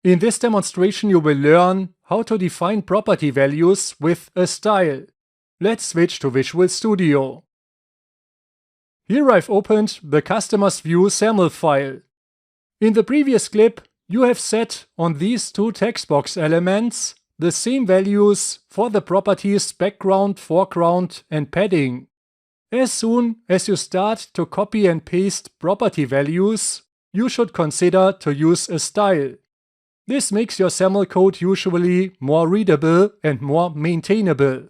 In this demonstration you will learn how to define property values with a style. Let's switch to Visual Studio. Here I've opened the Customers View SAML file. In the previous clip you have set on these two text box elements the same values for the properties background, foreground and padding. As soon as you start to copy and paste property values, you should consider to use a style. This makes your SAML code usually more readable and more maintainable.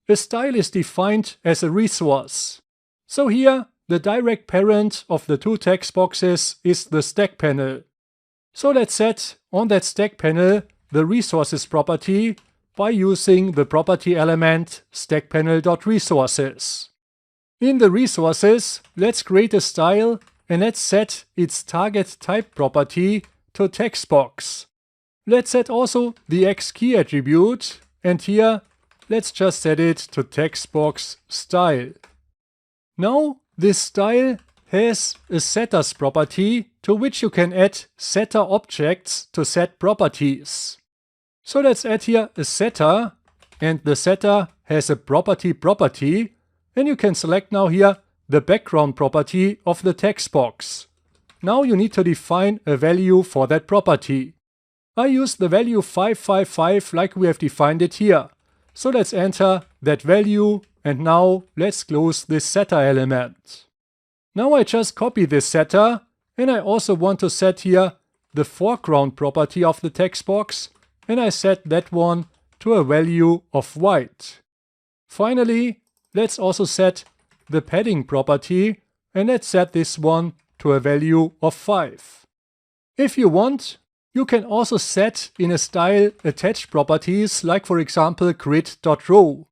A style is defined as a resource. So here, the direct parent of the two text boxes is the stack panel. So let's set on that stack panel the resources property by using the property element stackpanel.resources. In the resources, let's create a style and let's set its target type property to textbox. Let's set also the xKey attribute, and here let's just set it to textbox style. Now this style has a setters property to which you can add setter objects to set properties. So let's add here a setter, and the setter has a property, and you can select now here the background property of the text box. Now you need to define a value for that property. I use the value 555 like we have defined it here. So let's enter that value, and now let's close this setter element. Now I just copy this setter, and I also want to set here the foreground property of the text box, and I set that one to a value of white. Finally, let's also set the padding property, and let's set this one to a value of 5. If you want, you can also set in a style attached properties like for example grid.row,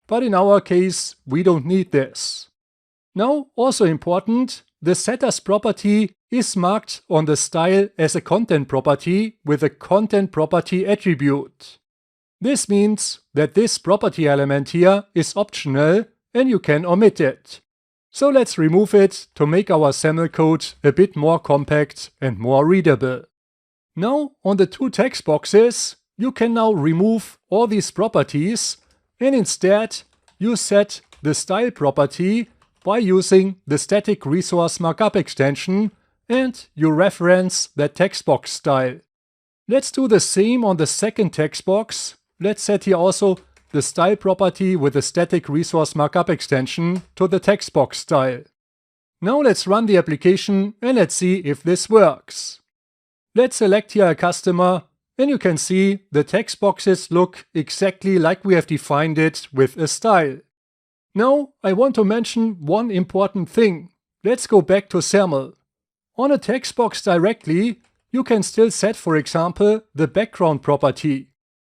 but in our case we don't need this. Now also important, the setters property is marked on the style as a content property with a content property attribute. This means that this property element here is optional and you can omit it. So let's remove it to make our SAML code a bit more compact and more readable. Now on the two text boxes, you can now remove all these properties and instead you set the style property by using the static resource markup extension, and you reference that text box style. Let's do the same on the second text box. Let's set here also the style property with the static resource markup extension to the text box style. Now let's run the application and let's see if this works. Let's select here a customer, and you can see the text boxes look exactly like we have defined it with a style. Now I want to mention one important thing. Let's go back to SAML. On a text box directly, you can still set, for example, the background property.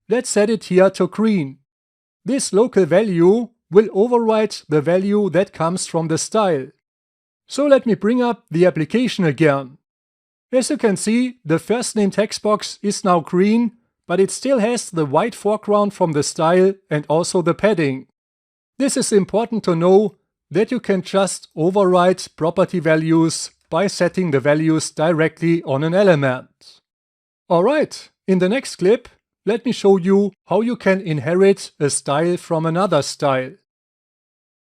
Let's set it here to green. This local value will override the value that comes from the style. So let me bring up the application again. As you can see, the first name text box is now green, but it still has the white foreground from the style and also the padding. This is important to know that you can just override property values by setting the values directly on an element. Alright, in the next clip, let me show you how you can inherit a style from another style.